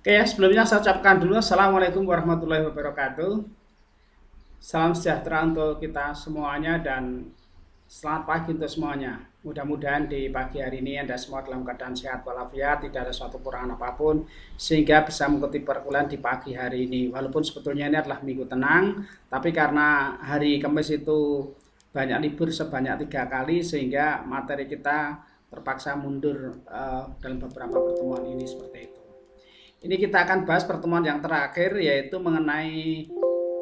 Oke ya, sebelumnya saya ucapkan dulu Assalamualaikum warahmatullahi wabarakatuh. Salam sejahtera untuk kita semuanya dan selamat pagi untuk semuanya. Mudah-mudahan di pagi hari ini Anda semua dalam keadaan sehat walafiat, tidak ada suatu kurangan apapun, sehingga bisa mengikuti perkuliahan di pagi hari ini. Walaupun sebetulnya ini adalah minggu tenang, tapi karena hari Kamis itu banyak libur sebanyak 3 kali, sehingga materi kita terpaksa mundur dalam beberapa pertemuan ini seperti itu. Ini kita akan bahas pertemuan yang terakhir, yaitu mengenai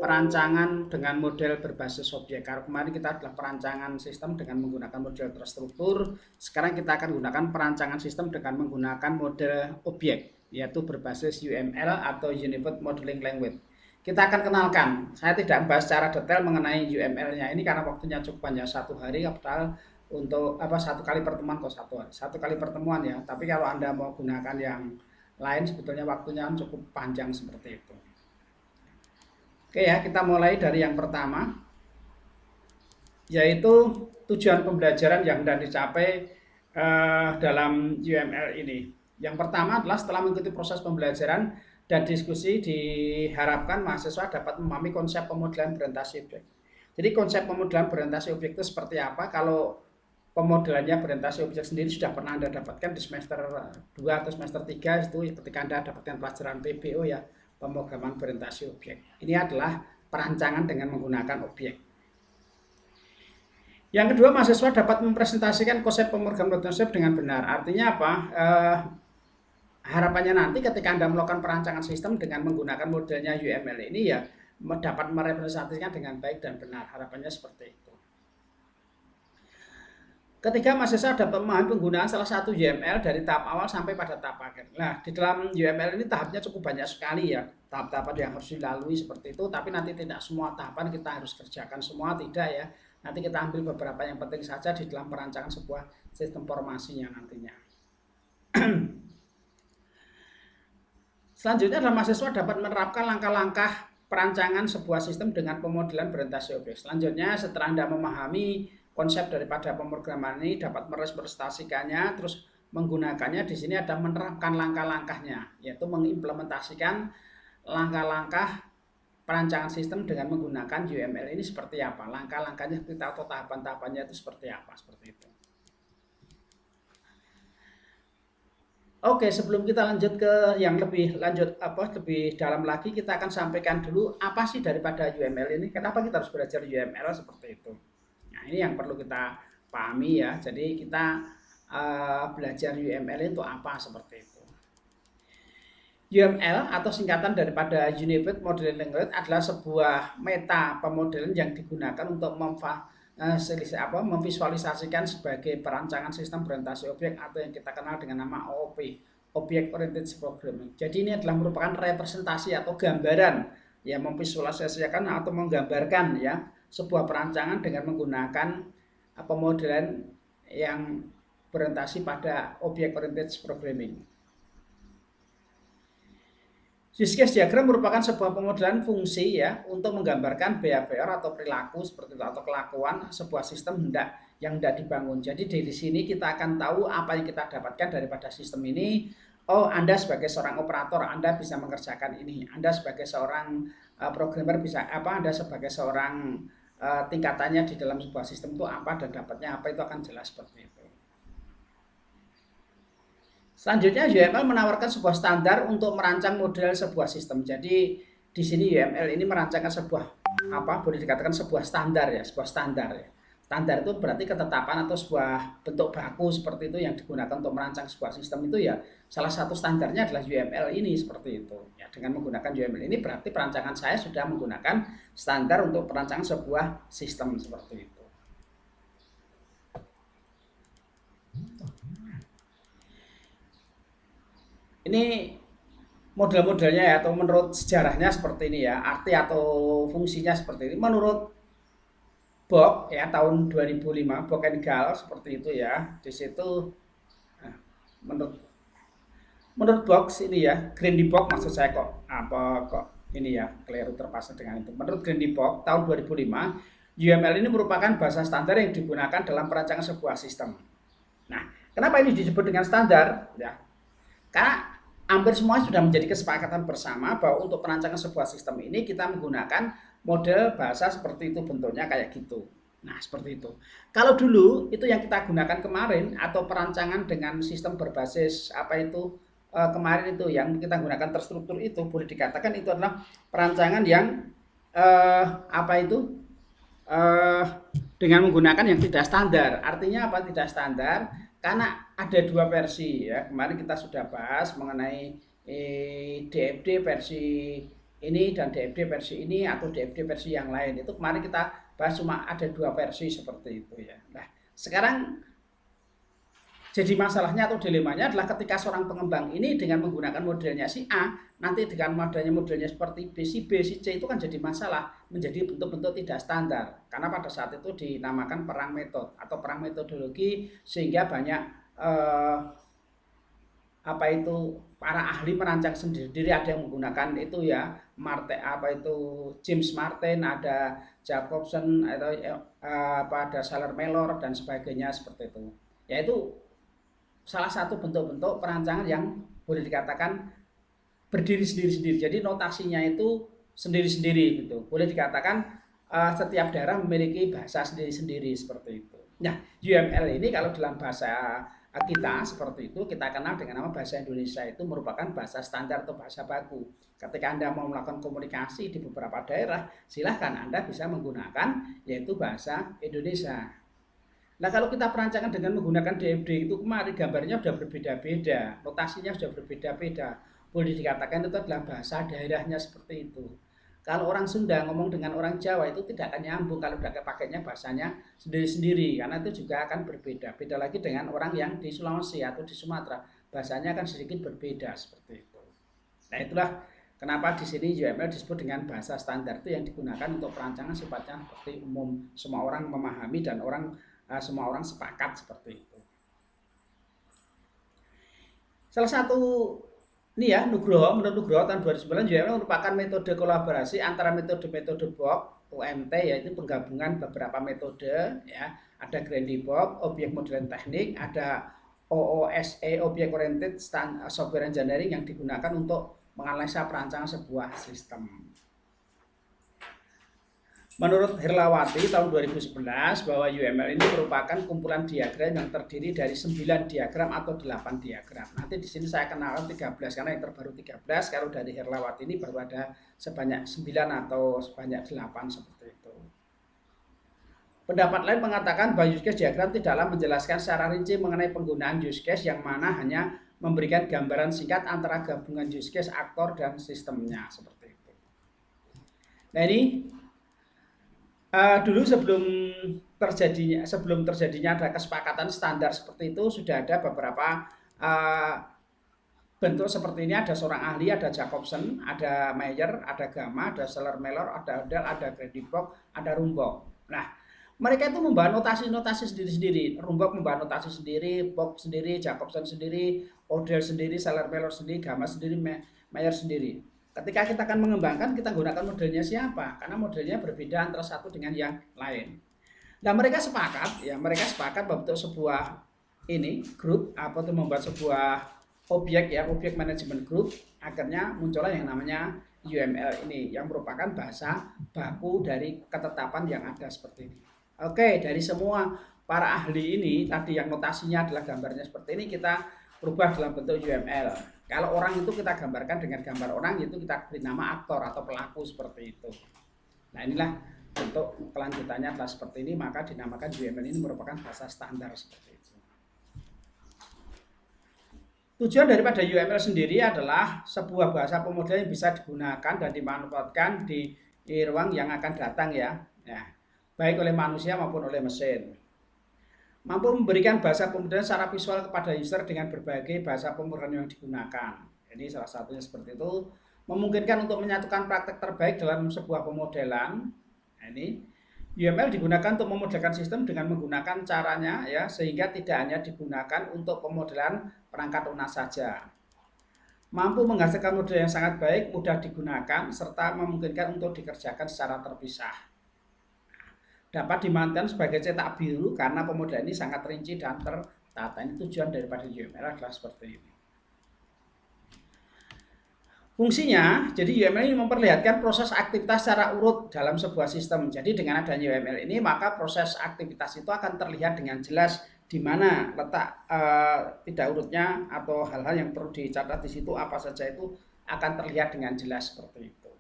perancangan dengan model berbasis objek. Karena kemarin kita adalah perancangan sistem dengan menggunakan model terstruktur. Sekarang kita akan gunakan perancangan sistem dengan menggunakan model objek, yaitu berbasis UML atau Unified Modeling Language. Kita akan kenalkan. Saya tidak membahas secara detail mengenai UML-nya ini karena waktunya cukup banyak, 1 hari, padahal untuk 1 kali pertemuan kok 1 hari. 1 kali pertemuan ya. Tapi kalau Anda mau gunakan yang lain sebetulnya waktunya cukup panjang seperti itu. Oke ya, kita mulai dari yang pertama, yaitu tujuan pembelajaran yang hendak dicapai dalam UML ini. Yang pertama adalah setelah mengikuti proses pembelajaran dan diskusi, diharapkan mahasiswa dapat memahami konsep pemodelan berorientasi objek. Jadi konsep pemodelan berorientasi objek itu seperti apa? Kalau pemodelannya berorientasi objek sendiri sudah pernah Anda dapatkan di semester 2 atau semester 3, itu ketika Anda dapatkan pelajaran PBO ya, pemrograman berorientasi objek. Ini adalah perancangan dengan menggunakan objek. Yang kedua, mahasiswa dapat mempresentasikan konsep pemrograman berorientasi objek dengan benar. Artinya apa? Harapannya nanti ketika Anda melakukan perancangan sistem dengan menggunakan modelnya UML ini ya dapat merepresentasikan dengan baik dan benar. Harapannya seperti itu. Ketiga, mahasiswa dapat memahami penggunaan salah satu UML dari tahap awal sampai pada tahap akhir. Nah, di dalam UML ini tahapnya cukup banyak sekali ya, tahap-tahapan yang harus dilalui seperti itu, tapi nanti tidak semua tahapan kita harus kerjakan semua, tidak ya. Nanti kita ambil beberapa yang penting saja di dalam perancangan sebuah sistem formasinya nantinya. Selanjutnya adalah mahasiswa dapat menerapkan langkah-langkah perancangan sebuah sistem dengan pemodelan berorientasi objek. Selanjutnya, setelah Anda memahami konsep daripada pemrograman ini, dapat merepresentasikannya, terus menggunakannya. Di sini ada menerapkan langkah-langkahnya, yaitu mengimplementasikan langkah-langkah perancangan sistem dengan menggunakan UML ini seperti apa, langkah-langkahnya kita atau tahapan-tahapannya itu seperti apa, seperti itu. Oke, sebelum kita lanjut ke yang lebih dalam lagi, kita akan sampaikan dulu apa sih daripada UML ini, kenapa kita harus belajar UML seperti itu. Nah, ini yang perlu kita pahami ya. Jadi kita belajar UML itu apa seperti itu. UML atau singkatan daripada Unified Modeling Language adalah sebuah meta pemodelan yang digunakan untuk memvisualisasikan sebagai perancangan sistem berorientasi objek atau yang kita kenal dengan nama OOP, Object Oriented Programming. Jadi ini adalah merupakan representasi atau gambaran yang memvisualisasikan atau menggambarkan ya sebuah perancangan dengan menggunakan pemodelan yang berorientasi pada Object Oriented Programming. Use case diagram merupakan sebuah pemodelan fungsi ya untuk menggambarkan behavior atau perilaku seperti itu atau kelakuan sebuah sistem yang hendak dibangun. Jadi dari sini kita akan tahu apa yang kita dapatkan daripada sistem ini. Oh, Anda sebagai seorang operator, Anda bisa mengerjakan ini. Anda sebagai seorang programmer bisa apa? Anda sebagai seorang tingkatannya di dalam sebuah sistem itu apa dan dapatnya apa, itu akan jelas seperti itu. Selanjutnya UML menawarkan sebuah standar untuk merancang model sebuah sistem. Jadi di sini UML ini merancangkan sebuah boleh dikatakan sebuah standar ya, sebuah standar ya. Standar itu berarti ketetapan atau sebuah bentuk baku seperti itu yang digunakan untuk merancang sebuah sistem itu ya. Salah satu standarnya adalah UML ini seperti itu. Ya, dengan menggunakan UML ini berarti perancangan saya sudah menggunakan standar untuk perancangan sebuah sistem seperti itu. Ini model-modelnya ya, atau menurut sejarahnya seperti ini ya, arti atau fungsinya seperti ini. Menurut Bock ya tahun 2005, Bock and Gall seperti itu ya. Di situ nah, menurut Bock ini ya, Green Bock maksud saya kok ini ya, keliru terpasang dengan itu. Menurut Green Bock tahun 2005, UML ini merupakan bahasa standar yang digunakan dalam perancangan sebuah sistem. Nah, kenapa ini disebut dengan standar? Ya, karena hampir semua sudah menjadi kesepakatan bersama bahwa untuk perancangan sebuah sistem ini kita menggunakan model bahasa seperti itu, bentuknya kayak gitu. Nah, seperti itu. Kalau dulu itu yang kita gunakan kemarin atau perancangan dengan sistem berbasis apa itu kemarin itu yang kita gunakan terstruktur itu boleh dikatakan itu adalah perancangan yang apa itu eh, dengan menggunakan yang tidak standar. Artinya apa tidak standar? Karena ada dua versi ya. Kemarin kita sudah bahas mengenai DFD versi ini dan DFD versi ini atau DFD versi yang lain. Itu kemarin kita bahas cuma ada dua versi seperti itu ya. Nah, sekarang jadi masalahnya atau dilemanya adalah ketika seorang pengembang ini dengan menggunakan modelnya si A, nanti dengan modelnya seperti B, si B, si C itu kan jadi masalah, menjadi bentuk-bentuk tidak standar. Karena pada saat itu dinamakan perang metode atau perang metodologi sehingga banyak apa itu para ahli merancang sendiri, ada yang menggunakan itu ya James Martin, ada Jacobson atau ada Saller Mellor dan sebagainya seperti itu. Yaitu salah satu bentuk-bentuk perancangan yang boleh dikatakan berdiri sendiri-sendiri. Jadi notasinya itu sendiri-sendiri gitu. Boleh dikatakan setiap daerah memiliki bahasa sendiri-sendiri seperti itu. Nah, UML ini kalau dalam bahasa kita seperti itu kita kenal dengan nama bahasa Indonesia, itu merupakan bahasa standar atau bahasa baku. Ketika Anda mau melakukan komunikasi di beberapa daerah, silahkan Anda bisa menggunakan yaitu bahasa Indonesia. Nah, kalau kita perancangan dengan menggunakan DFD itu kemarin gambarnya sudah berbeda-beda, notasinya sudah berbeda-beda. Boleh dikatakan itu adalah bahasa daerahnya seperti itu. Kalau orang Sunda ngomong dengan orang Jawa itu tidak akan nyambung kalau udah pakainya bahasanya sendiri-sendiri, karena itu juga akan berbeda. Beda lagi dengan orang yang di Sulawesi atau di Sumatera, bahasanya akan sedikit berbeda seperti itu. Nah, itulah kenapa di sini UML disebut dengan bahasa standar, itu yang digunakan untuk perancangan sifatnya seperti umum, semua orang memahami dan semua orang sepakat seperti itu. Salah satu ini ya, menurut Nugroho tahun 2009 UML merupakan metode kolaborasi antara metode-metode box UMT, yaitu penggabungan beberapa metode ya. Ada Grandi Box, Object Modeling Teknik, ada OOSE, Object Oriented Software Engineering yang digunakan untuk menganalisa perancangan sebuah sistem. Menurut Herlawati tahun 2011 bahwa UML ini merupakan kumpulan diagram yang terdiri dari 9 diagram atau 8 diagram. Nanti di sini saya kenalkan 13 karena yang terbaru 13, kalau dari Herlawati ini baru ada sebanyak 9 atau sebanyak 8 seperti itu. Pendapat lain mengatakan bahwa use case diagram tidaklah menjelaskan secara rinci mengenai penggunaan use case, yang mana hanya memberikan gambaran singkat antara gabungan use case, aktor, dan sistemnya seperti itu. Nah, ini dulu sebelum terjadinya ada kesepakatan standar seperti itu, sudah ada beberapa bentuk seperti ini. Ada seorang ahli, ada Jacobson, ada Mayer, ada Gamma, ada Saller Mellor, ada Odell, ada Grandi Box, ada Rumbaugh. Nah, mereka itu membawa notasi-notasi sendiri-sendiri. Rumbaugh membawa notasi sendiri, Box sendiri, Jacobson sendiri, Odell sendiri, Saller Mellor sendiri, Gamma sendiri, Mayer sendiri. Ketika kita akan mengembangkan, kita gunakan modelnya siapa? Karena modelnya berbeda antara satu dengan yang lain. Dan mereka sepakat membentuk sebuah grup atau membuat sebuah objek management group. Akhirnya muncullah yang namanya UML ini, yang merupakan bahasa baku dari ketetapan yang ada seperti ini. Oke, dari semua para ahli ini tadi yang notasinya adalah gambarnya seperti ini, kita berubah dalam bentuk UML. Kalau orang itu kita gambarkan dengan gambar orang, itu kita beri nama aktor atau pelaku seperti itu. Nah, inilah bentuk kelanjutannya adalah seperti ini, maka dinamakan UML ini merupakan bahasa standar seperti itu. Tujuan daripada UML sendiri adalah sebuah bahasa pemodel yang bisa digunakan dan dimanfaatkan di ruang yang akan datang ya, baik oleh manusia maupun oleh mesin. Mampu memberikan bahasa pemrograman secara visual kepada user dengan berbagai bahasa pemrograman yang digunakan. Ini salah satunya seperti itu. Memungkinkan untuk menyatukan praktek terbaik dalam sebuah pemodelan. Nah, ini UML digunakan untuk memodelkan sistem dengan menggunakan caranya ya, sehingga tidak hanya digunakan untuk pemodelan perangkat lunak saja. Mampu menghasilkan model yang sangat baik, mudah digunakan, serta memungkinkan untuk dikerjakan secara terpisah. Dapat dimanfaatkan sebagai cetak biru karena pemodelan ini sangat rinci dan tertata. Ini tujuan daripada UML adalah seperti ini. Fungsinya, jadi UML ini memperlihatkan proses aktivitas secara urut dalam sebuah sistem. Jadi dengan adanya UML ini, maka proses aktivitas itu akan terlihat dengan jelas di mana letak tidak urutnya atau hal-hal yang perlu dicatat di situ apa saja itu akan terlihat dengan jelas seperti itu.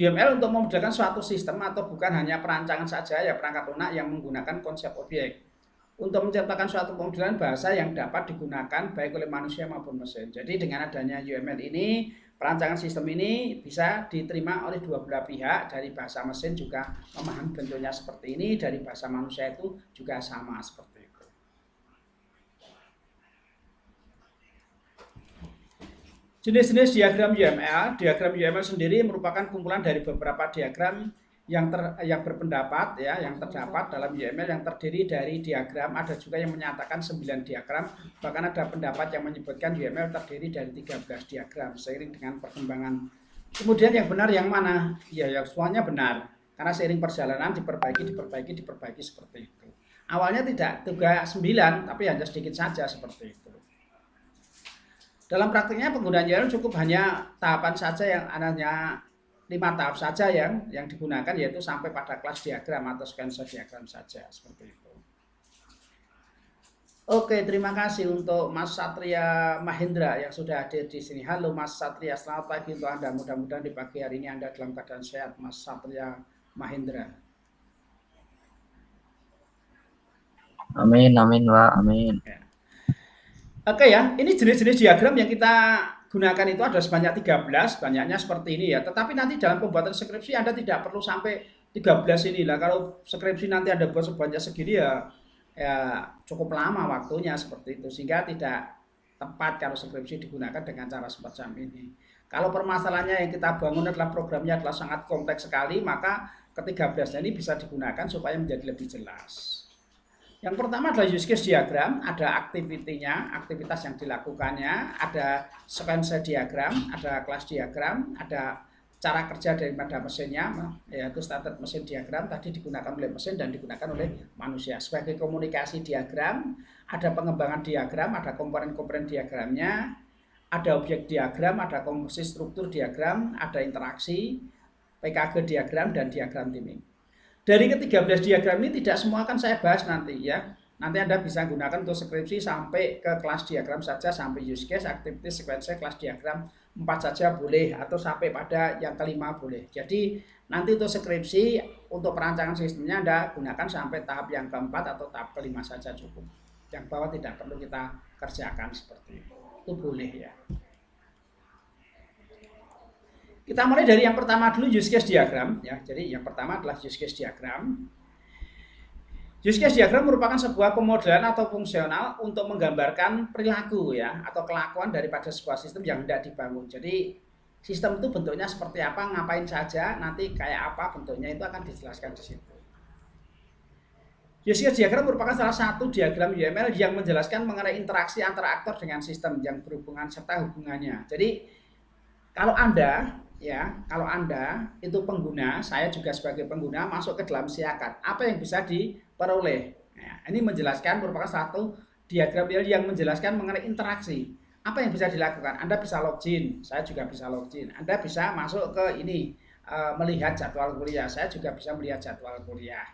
UML untuk memudahkan suatu sistem atau bukan hanya perancangan saja ya perangkat lunak yang menggunakan konsep objek. Untuk menciptakan suatu modelan bahasa yang dapat digunakan baik oleh manusia maupun mesin. Jadi dengan adanya UML ini, perancangan sistem ini bisa diterima oleh dua belah pihak. Dari bahasa mesin juga memahami bentuknya seperti ini, dari bahasa manusia itu juga sama seperti itu. Jenis-jenis diagram UML sendiri merupakan kumpulan dari beberapa diagram yang berpendapat ya, yang terdapat dalam UML yang terdiri dari diagram, ada juga yang menyatakan 9 diagram, bahkan ada pendapat yang menyebutkan UML terdiri dari 13 diagram seiring dengan perkembangan. Kemudian yang benar yang mana? Ya semuanya benar, karena seiring perjalanan diperbaiki seperti itu. Awalnya tidak juga 9, tapi hanya sedikit saja seperti itu. Dalam praktiknya penggunaan UML cukup hanya tahapan saja yang hanya 5 tahap saja yang digunakan, yaitu sampai pada kelas diagram atau sequence diagram saja seperti itu. Oke, terima kasih untuk Mas Satria Mahendra yang sudah hadir di sini. Halo Mas Satria, selamat pagi untuk Anda. Mudah-mudahan di pagi hari ini Anda dalam keadaan sehat, Mas Satria Mahendra. Amin, amin, Pak, amin. Ya. Oke ya, ini jenis-jenis diagram yang kita gunakan itu ada sebanyak 13, banyaknya seperti ini ya. Tetapi nanti dalam pembuatan skripsi Anda tidak perlu sampai 13 inilah. Kalau skripsi nanti Anda buat sebanyak segini ya cukup lama waktunya seperti itu. Sehingga tidak tepat kalau skripsi digunakan dengan cara semacam ini. Kalau permasalahannya yang kita bangun adalah programnya adalah sangat kompleks sekali, maka ke-13 ini bisa digunakan supaya menjadi lebih jelas. Yang pertama adalah use case diagram, ada aktivitinya, aktivitas yang dilakukannya, ada sequence diagram, ada kelas diagram, ada cara kerja daripada mesinnya, yaitu standar mesin diagram tadi digunakan oleh mesin dan digunakan oleh manusia. Sebagai komunikasi diagram, ada pengembangan diagram, ada komponen-komponen diagramnya, ada objek diagram, ada komposisi struktur diagram, ada interaksi, PKG diagram, dan diagram timing. Dari ke-13 diagram ini tidak semua akan saya bahas nanti ya. Nanti Anda bisa gunakan untuk skripsi sampai ke kelas diagram saja, sampai use case, activity, sequence, kelas diagram 4 saja boleh, atau sampai pada yang kelima boleh. Jadi nanti untuk skripsi, untuk perancangan sistemnya Anda gunakan sampai tahap yang keempat atau tahap kelima saja cukup. Yang bawah tidak perlu kita kerjakan seperti itu. Itu boleh ya. Kita mulai dari yang pertama dulu, use case diagram ya. Jadi yang pertama adalah use case diagram. Use case diagram merupakan sebuah pemodelan atau fungsional untuk menggambarkan perilaku ya atau kelakuan daripada sebuah sistem yang hendak dibangun. Jadi sistem itu bentuknya seperti apa, ngapain saja, nanti kayak apa bentuknya itu akan dijelaskan di situ. Use case diagram merupakan salah satu diagram UML yang menjelaskan mengenai interaksi antara aktor dengan sistem yang berhubungan serta hubungannya. Jadi kalau Anda itu pengguna, saya juga sebagai pengguna masuk ke dalam siakat, apa yang bisa diperoleh? Nah, ini menjelaskan merupakan satu diagram yang menjelaskan mengenai interaksi. Apa yang bisa dilakukan? Anda bisa login, saya juga bisa login. Anda bisa masuk ke ini, melihat jadwal kuliah, saya juga bisa melihat jadwal kuliah.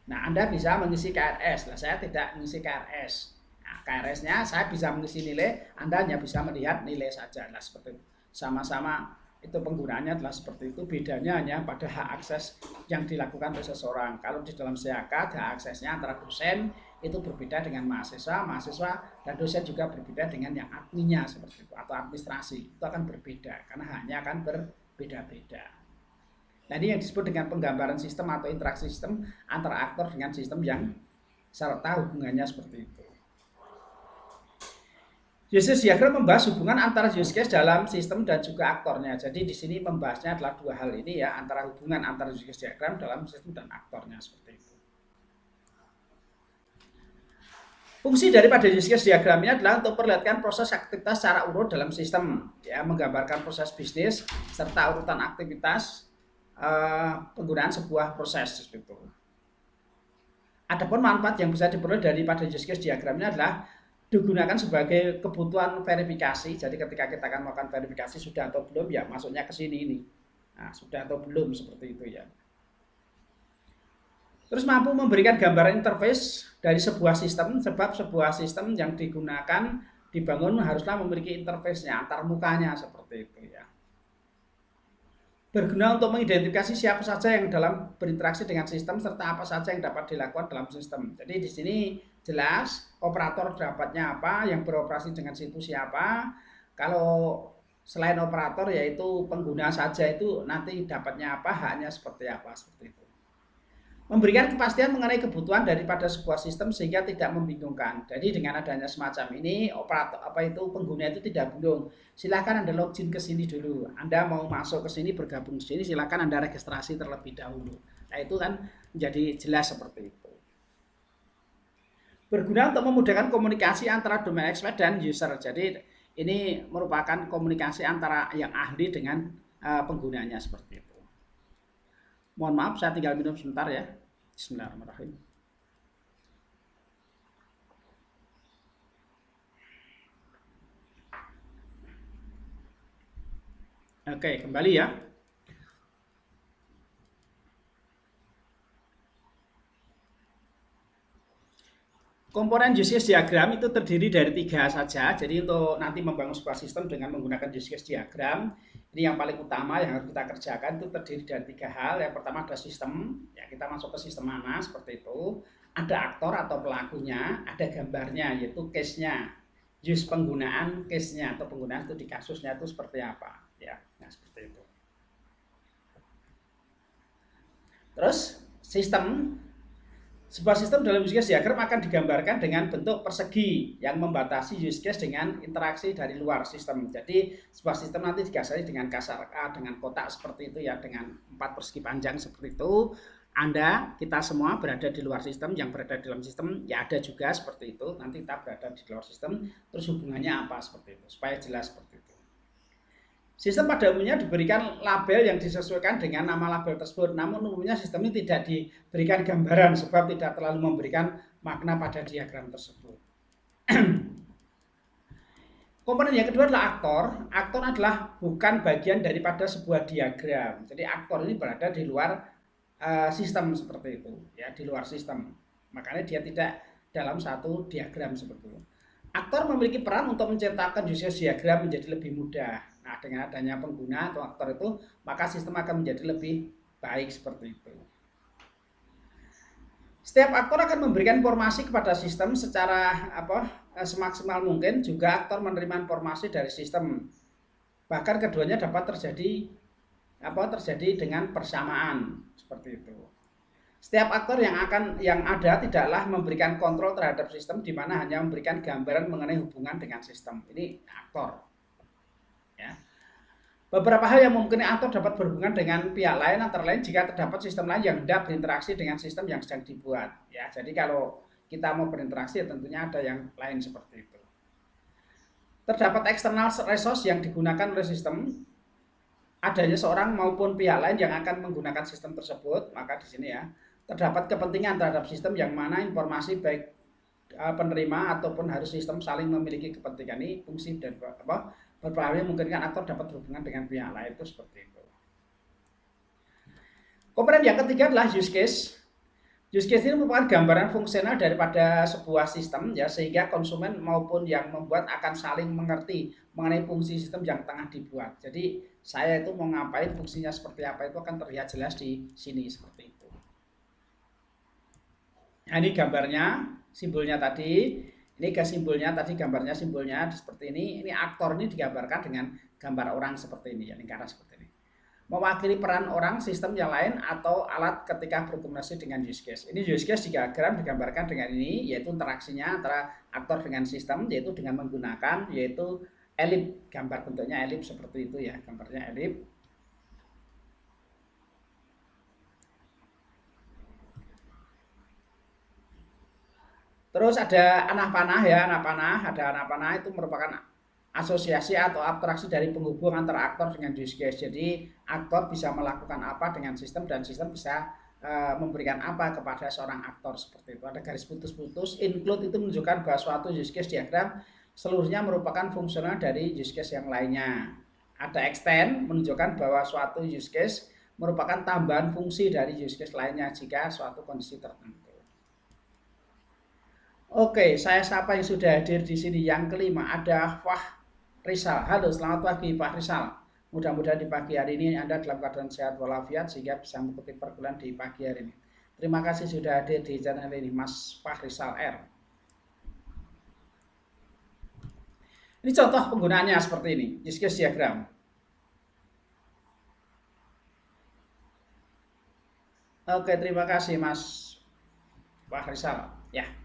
Nah, Anda bisa mengisi KRS, nah, saya tidak mengisi KRS. Nah, KRS-nya saya bisa mengisi nilai, Anda hanya bisa melihat nilai saja. Nah, seperti itu. Sama-sama itu penggunaannya adalah seperti itu, bedanya hanya pada hak akses yang dilakukan oleh seseorang. Kalau di dalam siakat, hak aksesnya antara dosen itu berbeda dengan mahasiswa dan dosen juga berbeda dengan yang adminnya seperti itu, atau administrasi itu akan berbeda karena haknya akan berbeda-beda. Nah, ini yang disebut dengan penggambaran sistem atau interaksi sistem antara aktor dengan sistem yang serta hubungannya seperti itu. Use case diagram membahas hubungan antara use case dalam sistem dan juga aktornya. Jadi di sini membahasnya adalah dua hal ini ya, antara hubungan antara use case diagram dalam sistem dan aktornya seperti itu. Fungsi daripada use case diagram ini adalah untuk memperlihatkan proses aktivitas secara urut dalam sistem, ya, menggambarkan proses bisnis serta urutan aktivitas penggunaan sebuah proses seperti itu. Adapun manfaat yang bisa diperoleh daripada use case diagram ini adalah digunakan sebagai kebutuhan verifikasi. Jadi ketika kita akan melakukan verifikasi sudah atau belum, ya masuknya ke sini ini. Nah, sudah atau belum seperti itu ya. Terus mampu memberikan gambaran interface dari sebuah sistem, sebab sebuah sistem yang digunakan dibangun haruslah memiliki interface-nya, antar mukanya seperti itu ya. Berguna untuk mengidentifikasi siapa saja yang dalam berinteraksi dengan sistem serta apa saja yang dapat dilakukan dalam sistem. Jadi di sini jelas operator dapatnya apa, yang beroperasi dengan situ siapa. Kalau selain operator yaitu pengguna saja itu nanti dapatnya apa, haknya seperti apa, seperti itu. Memberikan kepastian mengenai kebutuhan daripada sebuah sistem sehingga tidak membingungkan. Jadi dengan adanya semacam ini, operator pengguna itu tidak bingung. Silahkan Anda login ke sini dulu. Anda mau masuk ke sini, bergabung ke sini, silahkan Anda registrasi terlebih dahulu. Nah, itu kan menjadi jelas seperti itu. Berguna untuk memudahkan komunikasi antara domain expert dan user. Jadi ini merupakan komunikasi antara yang ahli dengan penggunanya seperti itu. Mohon maaf, saya tinggal minum sebentar ya. Bismillahirrahmanirrahim. Oke, kembali ya. Komponen use case diagram itu terdiri dari 3 saja. Jadi untuk nanti membangun sebuah sistem dengan menggunakan use case diagram, ini yang paling utama yang harus kita kerjakan itu terdiri dari 3 hal. Yang pertama ada sistem, ya kita masuk ke sistem mana seperti itu. Ada aktor atau pelakunya, ada gambarnya yaitu case-nya. Use penggunaan case-nya atau penggunaan itu di kasusnya itu seperti apa, ya. Nah, seperti itu. Terus sistem, sebuah sistem dalam use case diagram akan digambarkan dengan bentuk persegi yang membatasi use case dengan interaksi dari luar sistem. Jadi sebuah sistem nanti digasari dengan kasar dengan kotak seperti itu ya, dengan 4 persegi panjang seperti itu. Anda, kita semua berada di luar sistem, yang berada di dalam sistem ya ada juga seperti itu. Nanti kita berada di luar sistem, terus hubungannya apa seperti itu, supaya jelas seperti itu. Sistem pada umumnya diberikan label yang disesuaikan dengan nama label tersebut. Namun umumnya sistem ini tidak diberikan gambaran sebab tidak terlalu memberikan makna pada diagram tersebut. Komponen yang kedua adalah aktor. Aktor adalah bukan bagian daripada sebuah diagram. Jadi aktor ini berada di luar sistem seperti itu, ya, di luar sistem. Makanya dia tidak dalam satu diagram seperti itu. Aktor memiliki peran untuk menciptakan use case diagram menjadi lebih mudah. Nah, dengan adanya pengguna atau aktor itu, maka sistem akan menjadi lebih baik seperti itu. Setiap aktor akan memberikan informasi kepada sistem secara semaksimal mungkin. Juga aktor menerima informasi dari sistem. Bahkan keduanya dapat terjadi dengan persamaan seperti itu. Setiap aktor yang ada tidaklah memberikan kontrol terhadap sistem, di mana hanya memberikan gambaran mengenai hubungan dengan sistem. Ini aktor. Ya. Beberapa hal yang mungkin aktor dapat berhubungan dengan pihak lain, antara lain jika terdapat sistem lain yang hendak berinteraksi dengan sistem yang sedang dibuat. Ya, jadi kalau kita mau berinteraksi, ya tentunya ada yang lain seperti itu. Terdapat external resource yang digunakan oleh sistem, adanya seorang maupun pihak lain yang akan menggunakan sistem tersebut, maka di sini ya terdapat kepentingan terhadap sistem yang mana informasi baik penerima ataupun harus sistem saling memiliki kepentingan. Ini fungsi dan beberapa yang memungkinkan aktor dapat berhubungan dengan pihak lain itu seperti itu. Komponen yang ketiga adalah use case. Use case ini merupakan gambaran fungsional daripada sebuah sistem ya, sehingga konsumen maupun yang membuat akan saling mengerti mengenai fungsi sistem yang tengah dibuat. Jadi saya itu mau ngapain, fungsinya seperti apa itu akan terlihat jelas di sini seperti itu. Nah, ini gambarnya, simbolnya tadi. Ini ke simbolnya tadi, gambarnya simbolnya seperti ini. Ini aktor ini digambarkan dengan gambar orang seperti ini ya, lingkaran seperti ini. Mewakili peran orang, sistem yang lain, atau alat ketika berkomunikasi dengan use case. Ini use case diagram digambarkan dengan ini, yaitu interaksinya antara aktor dengan sistem, yaitu dengan menggunakan yaitu elip, gambar bentuknya elip seperti itu ya, gambarnya elip. Terus ada anak panah ya, anak panah itu merupakan asosiasi atau abstraksi dari penghubung antara aktor dengan use case. Jadi aktor bisa melakukan apa dengan sistem dan sistem bisa memberikan apa kepada seorang aktor seperti itu. Ada garis putus-putus. Include itu menunjukkan bahwa suatu use case diagram seluruhnya merupakan fungsional dari use case yang lainnya. Ada extend menunjukkan bahwa suatu use case merupakan tambahan fungsi dari use case lainnya jika suatu kondisi tertentu. Oke, saya sapa yang sudah hadir di sini. Yang kelima ada Rizal. Halo, selamat pagi Pak Rizal. Mudah-mudahan di pagi hari ini Anda dalam keadaan sehat walafiat sehingga bisa mengikuti perkuliahan di pagi hari ini. Terima kasih sudah hadir di channel ini Mas Rizal R. Ini contoh penggunaannya seperti ini, use case diagram. Oke, terima kasih Mas Rizal. Ya.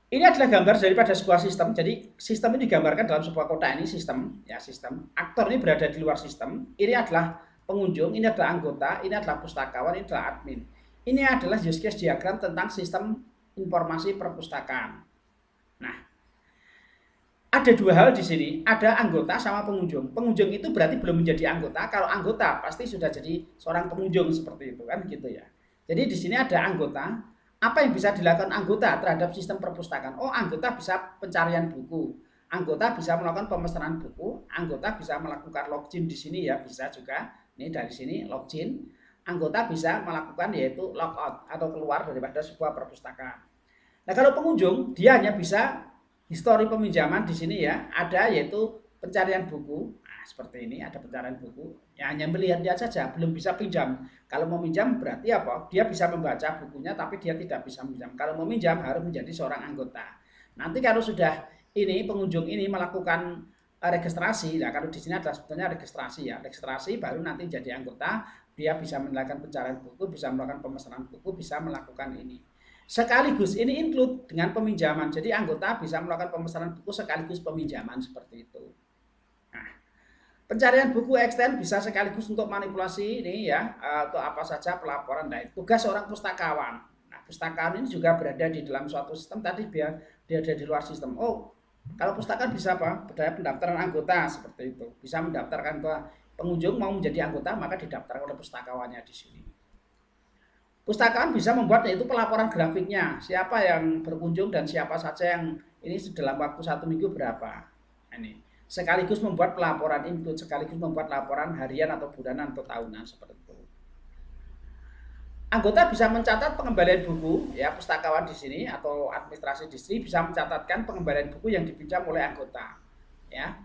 Ini adalah gambar daripada sebuah sistem. Jadi sistem ini digambarkan dalam sebuah kotak, ini sistem, ya sistem. Aktor ini berada di luar sistem. Ini adalah pengunjung, ini adalah anggota, ini adalah pustakawan, ini adalah admin. Ini adalah use case diagram tentang sistem informasi perpustakaan. Nah, ada dua hal di sini, ada anggota sama pengunjung. Pengunjung itu berarti belum menjadi anggota. Kalau anggota pasti sudah jadi seorang pengunjung seperti itu kan gitu ya. Jadi di sini ada anggota. Apa yang bisa dilakukan anggota terhadap sistem perpustakaan? Oh, anggota bisa pencarian buku, anggota bisa melakukan pemesanan buku, anggota bisa melakukan login di sini ya, bisa juga. Ini dari sini login. Anggota bisa melakukan yaitu logout atau keluar daripada sebuah perpustakaan. Nah, kalau pengunjung dia hanya bisa histori peminjaman di sini ya, ada yaitu pencarian buku. Nah, seperti ini ada pencarian buku. Ya, hanya melihat-lihat saja, belum bisa pinjam. Kalau mau minjam berarti apa? Dia bisa membaca bukunya tapi dia tidak bisa minjam. Kalau mau minjam harus menjadi seorang anggota. Nanti kalau sudah ini pengunjung ini melakukan registrasi, ya kalau di sini adalah sebetulnya registrasi ya. Registrasi baru nanti jadi anggota, dia bisa melakukan pencarian buku, bisa melakukan pemesanan buku, bisa melakukan ini. Sekaligus ini include dengan peminjaman. Jadi anggota bisa melakukan pemesanan buku sekaligus peminjaman seperti itu. Pencarian buku extend bisa sekaligus untuk manipulasi ini ya, atau apa saja pelaporan. Nah, tugas seorang pustakawan. Nah, pustakawan ini juga berada di dalam suatu sistem tadi biar dia ada di luar sistem. Oh, kalau pustakawan bisa apa? Berdaya pendaftaran anggota seperti itu. Bisa mendaftarkan ke pengunjung mau menjadi anggota maka didaftarkan oleh pustakawannya di sini. Pustakawan bisa membuat yaitu pelaporan grafiknya. Siapa yang berkunjung dan siapa saja yang ini dalam waktu 1 minggu berapa. Ini. Sekaligus membuat pelaporan input, sekaligus membuat laporan harian atau bulanan atau tahunan seperti itu. Anggota bisa mencatat pengembalian buku, ya pustakawan di sini atau administrasi di sini bisa mencatatkan pengembalian buku yang dipinjam oleh anggota. Ya,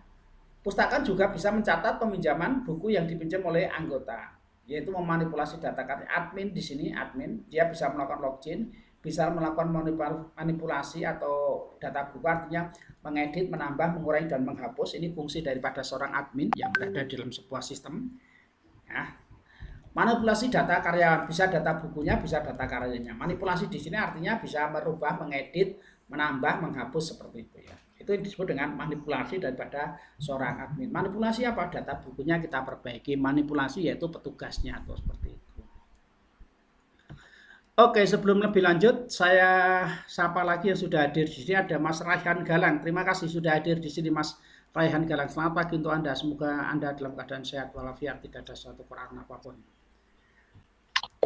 pustakawan juga bisa mencatat peminjaman buku yang dipinjam oleh anggota, yaitu memanipulasi data kartu. Admin di sini, admin dia bisa melakukan login, bisa melakukan manipulasi atau data buku, artinya mengedit, menambah, mengurangi, dan menghapus. Ini fungsi daripada seorang admin yang berada di dalam sebuah sistem. Ya. Manipulasi data karyawan, bisa data bukunya, bisa data karyanya. Manipulasi di sini artinya bisa merubah, mengedit, menambah, menghapus seperti itu ya. Itu yang disebut dengan manipulasi daripada seorang admin. Manipulasi apa? Data bukunya kita perbaiki. Manipulasi yaitu petugasnya atau seperti itu. Oke, sebelum lebih lanjut, saya sapa lagi yang sudah hadir di sini. Ada Mas Raihan Galang. Terima kasih sudah hadir di sini, Mas Raihan Galang. Selamat pagi untuk Anda. Semoga Anda dalam keadaan sehat walafiat, tidak ada suatu kekurangan apapun.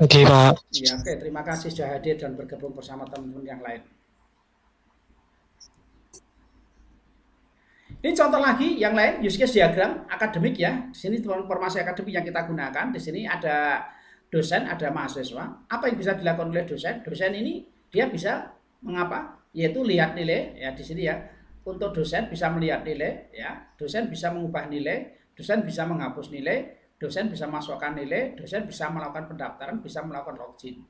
Oke, Pak. Ya, oke. Terima kasih sudah hadir dan bergabung bersama teman-teman yang lain. Ini contoh lagi yang lain, use case diagram akademik ya. Di sini informasi akademik yang kita gunakan. Di sini ada dosen, ada mahasiswa. Apa yang bisa dilakukan oleh dosen? Dosen ini dia bisa mengapa? Yaitu lihat nilai ya di sini ya. Untuk dosen bisa melihat nilai ya. Dosen bisa mengubah nilai, dosen bisa menghapus nilai, dosen bisa masukkan nilai, dosen bisa melakukan pendaftaran, bisa melakukan login.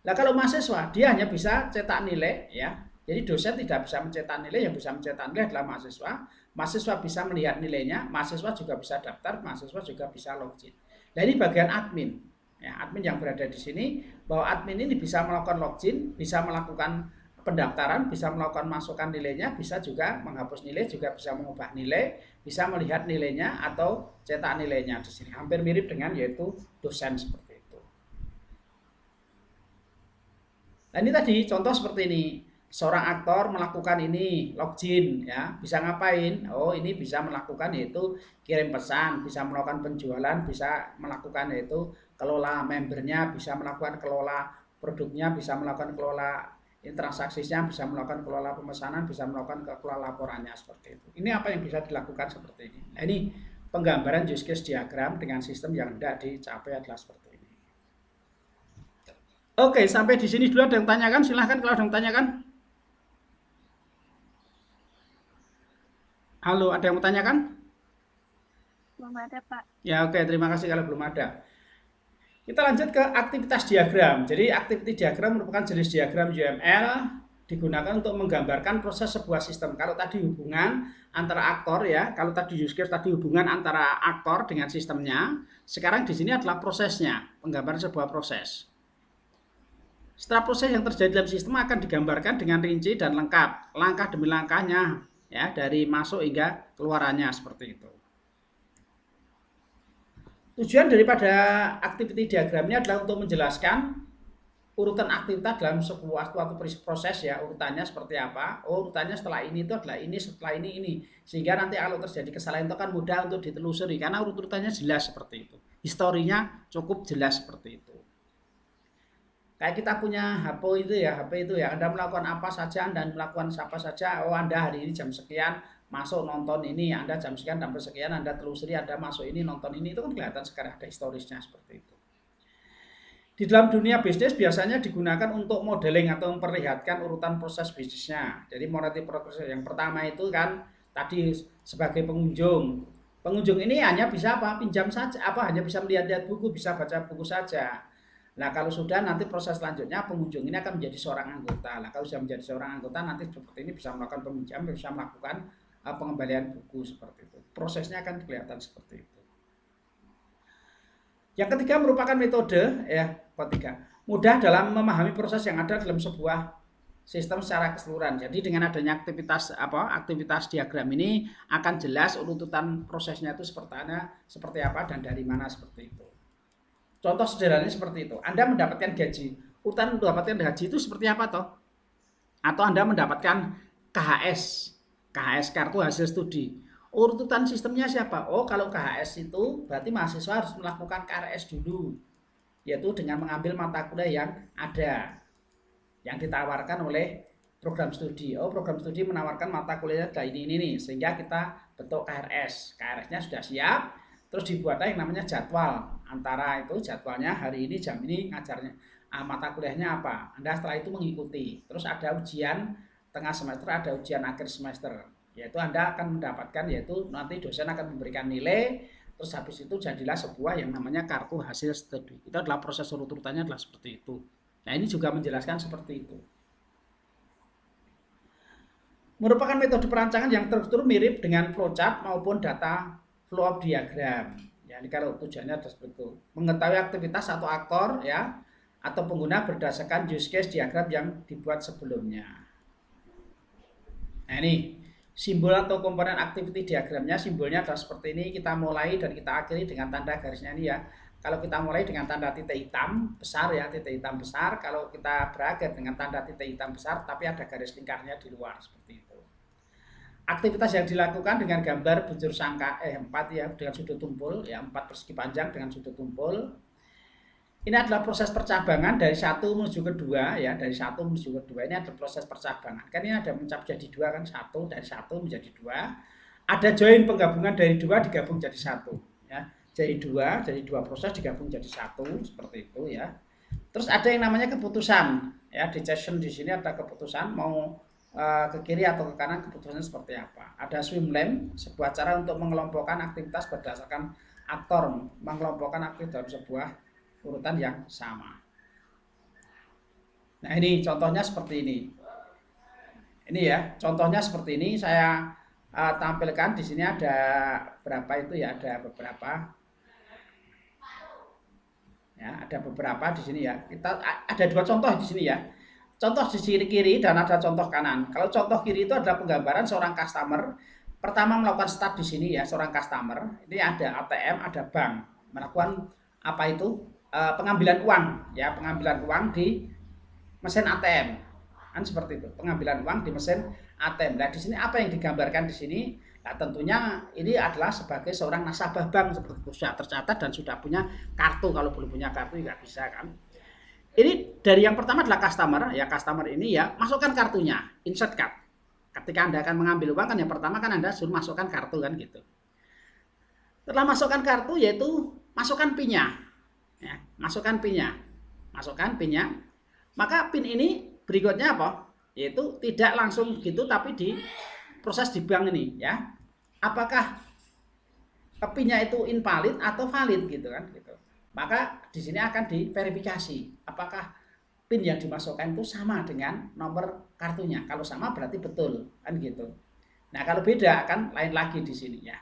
Nah, kalau mahasiswa dia hanya bisa cetak nilai ya. Jadi dosen tidak bisa mencetak nilai, yang bisa mencetak nilai adalah mahasiswa. Mahasiswa bisa melihat nilainya, mahasiswa juga bisa daftar, mahasiswa juga bisa login. Nah, ini bagian admin. Ya, admin yang berada di sini, bahwa admin ini bisa melakukan login, bisa melakukan pendaftaran, bisa melakukan masukan nilainya, bisa juga menghapus nilai, juga bisa mengubah nilai, bisa melihat nilainya atau cetak nilainya di sini. Hampir mirip dengan yaitu dosen seperti itu. Nah, ini tadi contoh seperti ini. seorang aktor melakukan ini, login ya, bisa ngapain? Oh, ini bisa melakukan yaitu kirim pesan, bisa melakukan penjualan, bisa melakukan yaitu kelola membernya, bisa melakukan kelola produknya, bisa melakukan kelola transaksinya, bisa melakukan kelola pemesanan, bisa melakukan kelola laporannya seperti itu. Ini apa yang bisa dilakukan seperti ini. Nah, ini penggambaran use case diagram dengan sistem yang hendak dicapai adalah seperti ini. Oke, sampai di sini dulu. Ada yang tanyakan? Silahkan kalau ada yang tanyakan. Halo, ada yang mau tanyakan? Belum ada, Pak. Ya, oke, terima kasih kalau belum ada. Kita lanjut ke aktivitas diagram. Jadi aktiviti diagram merupakan jenis diagram UML digunakan untuk menggambarkan proses sebuah sistem. Kalau tadi hubungan antara aktor ya, kalau tadi use case tadi hubungan antara aktor dengan sistemnya, sekarang di sini adalah prosesnya, penggambaran sebuah proses. Setelah proses yang terjadi dalam sistem akan digambarkan dengan rinci dan lengkap, langkah demi langkahnya ya, dari masuk hingga keluarannya seperti itu. Tujuan daripada aktiviti diagramnya adalah untuk menjelaskan urutan aktivitas dalam sebuah suatu proses ya, urutannya seperti apa. Oh, urutannya setelah ini itu adalah ini, setelah ini. Sehingga nanti kalau terjadi kesalahan itu kan mudah untuk ditelusuri karena urutannya jelas seperti itu. Historinya cukup jelas seperti itu. Kayak kita punya HP itu ya, Anda melakukan apa saja, Anda melakukan siapa saja. Oh, Anda hari ini jam sekian masuk nonton ini, Anda jam sekian sampai sekian, Anda telusuri, Anda masuk ini, nonton ini, itu kan kelihatan sekarang ada historisnya seperti itu. Di dalam dunia bisnis biasanya digunakan untuk modeling atau memperlihatkan urutan proses bisnisnya. Jadi modeling proses yang pertama itu kan tadi sebagai pengunjung. Pengunjung ini hanya bisa apa? Pinjam saja, hanya bisa melihat-lihat buku, bisa baca buku saja. Nah, kalau sudah nanti proses selanjutnya pengunjung ini akan menjadi seorang anggota. Nah, kalau sudah menjadi seorang anggota nanti seperti ini bisa melakukan peminjam, bisa melakukan pengembalian buku seperti itu. Prosesnya akan kelihatan seperti itu. Yang ketiga merupakan metode ya, ketiga. Mudah dalam memahami proses yang ada dalam sebuah sistem secara keseluruhan. Jadi dengan adanya aktivitas diagram ini akan jelas urutan prosesnya itu seperti apa dan dari mana seperti itu. Contoh sederhananya seperti itu. Anda mendapatkan gaji. Urutan mendapatkan gaji itu seperti apa toh? Atau Anda mendapatkan KHS, kartu hasil studi. Urutan sistemnya siapa? Oh, kalau KHS itu berarti mahasiswa harus melakukan KRS dulu. Yaitu dengan mengambil mata kuliah yang ada. Yang ditawarkan oleh program studi. Oh, program studi menawarkan mata kuliah dari ini. Sehingga kita bentuk KRS. KRS-nya sudah siap. Terus dibuatlah yang namanya jadwal. Antara itu jadwalnya hari ini jam ini ngajarnya mata kuliahnya apa. Anda setelah itu mengikuti. Terus ada ujian tengah semester, ada ujian akhir semester. Yaitu Anda akan mendapatkan, yaitu nanti dosen akan memberikan nilai. Terus habis itu jadilah sebuah yang namanya kartu hasil studi. Itu adalah proses urutannya adalah seperti itu. Nah, ini juga menjelaskan seperti itu. Merupakan metode perancangan yang terstruktur mirip dengan flowchart maupun data flow diagram. Ya, ini kalau tujuannya adalah seperti itu. Mengetahui aktivitas atau aktor ya atau pengguna berdasarkan use case diagram yang dibuat sebelumnya. Nah, ini simbol atau komponen aktiviti diagramnya, simbolnya adalah seperti ini. Kita mulai dan kita akhiri dengan tanda garisnya ini ya. Kalau kita mulai dengan tanda titik hitam besar ya, titik hitam besar. Kalau kita berakhir dengan tanda titik hitam besar tapi ada garis lingkarnya di luar seperti itu. Aktivitas yang dilakukan dengan gambar bujur sangka 4 ya, dengan sudut tumpul ya, 4 persegi panjang dengan sudut tumpul. Ini adalah proses percabangan dari satu menuju kedua ya, dari satu menuju kedua. Ini adalah proses percabangan. Kan ini ada mencap jadi dua kan, satu dari satu menjadi dua. Ada join penggabungan dari dua digabung jadi satu ya. Jadi dua proses digabung jadi satu seperti itu ya. Terus ada yang namanya keputusan ya, decision di sini ada keputusan mau ke kiri atau ke kanan, keputusannya seperti apa. Ada swim lane, sebuah cara untuk mengelompokkan aktivitas berdasarkan aktor, mengelompokkan aktivitas dalam sebuah urutan yang sama. Nah, ini contohnya seperti ini. Ini ya, contohnya seperti ini. Saya tampilkan di sini ada berapa itu ya, ada beberapa. Ya, ada beberapa di sini ya. Kita ada dua contoh di sini ya. Contoh di sisi kiri dan ada contoh kanan. Kalau contoh kiri itu adalah penggambaran seorang customer. Pertama melakukan start di sini ya, seorang customer. Ini ada ATM, ada bank. Melakukan apa itu? Pengambilan uang ya, pengambilan uang di mesin ATM. Kan seperti itu, pengambilan uang di mesin ATM. Nah, di sini apa yang digambarkan di sini? Nah, tentunya ini adalah sebagai seorang nasabah bank seperti itu, sudah tercatat dan sudah punya kartu. Kalau belum punya kartu nggak bisa kan. Ini dari yang pertama adalah customer, ya customer ini ya masukkan kartunya, insert card. Ketika Anda akan mengambil uang kan yang pertama kan Anda suruh masukkan kartu kan gitu. Setelah masukkan kartu yaitu masukkan PIN-nya. Ya, masukkan PIN-nya. Masukkan PIN-nya. Maka PIN ini berikutnya apa? Yaitu tidak langsung gitu tapi di proses di bank ini ya. Apakah PIN-nya itu invalid atau valid gitu kan gitu. Maka di sini akan diverifikasi apakah PIN yang dimasukkan itu sama dengan nomor kartunya. Kalau sama berarti betul kan gitu. Nah, kalau beda akan lain lagi di sini ya.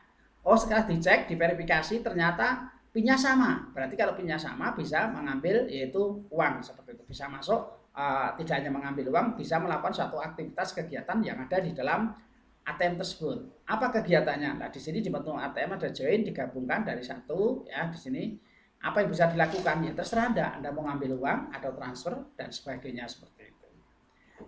Oh, setelah dicek, diverifikasi ternyata PIN-nya sama. Berarti kalau PIN-nya sama bisa mengambil yaitu uang seperti itu. Bisa masuk tidak hanya mengambil uang, bisa melakukan suatu aktivitas kegiatan yang ada di dalam ATM tersebut. Apa kegiatannya? Nah, di sini di menu ATM ada join digabungkan dari satu ya di sini. Apa yang bisa dilakukan? Ya terserah Anda mau ngambil uang atau transfer dan sebagainya seperti itu.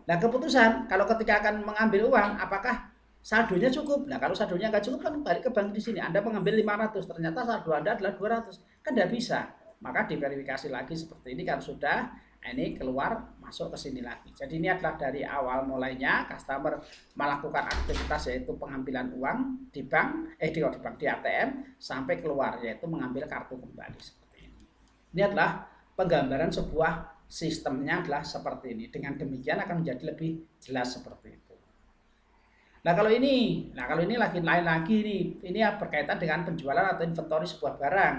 Nah, keputusan kalau ketika akan mengambil uang apakah saldonya cukup? Nah, kalau saldonya nggak cukup kan balik ke bank di sini. Anda mengambil 500, ternyata saldo Anda adalah 200. Kan tidak bisa. Maka diverifikasi lagi seperti ini kalau sudah ini keluar masuk ke sini lagi. Jadi ini adalah dari awal mulainya customer melakukan aktivitas yaitu pengambilan uang di bank di ATM sampai keluar yaitu mengambil kartu kembali seperti ini. Ini adalah penggambaran sebuah sistemnya adalah seperti ini. Dengan demikian akan menjadi lebih jelas seperti itu. Nah, kalau ini lagi lain lagi ini berkaitan dengan penjualan atau inventory sebuah barang.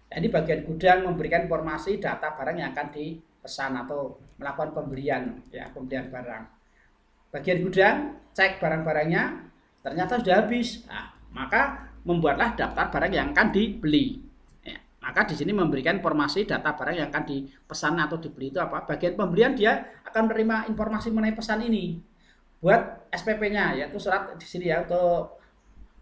Nah, ini bagian gudang memberikan informasi data barang yang akan dipesan atau melakukan pembelian barang. Bagian gudang cek barang-barangnya ternyata sudah habis. Nah, maka membuatlah daftar barang yang akan dibeli. Ya, maka di sini memberikan informasi data barang yang akan dipesan atau dibeli itu apa? Bagian pembelian dia akan menerima informasi mengenai pesan ini. Buat SPP-nya yaitu surat di sini ya untuk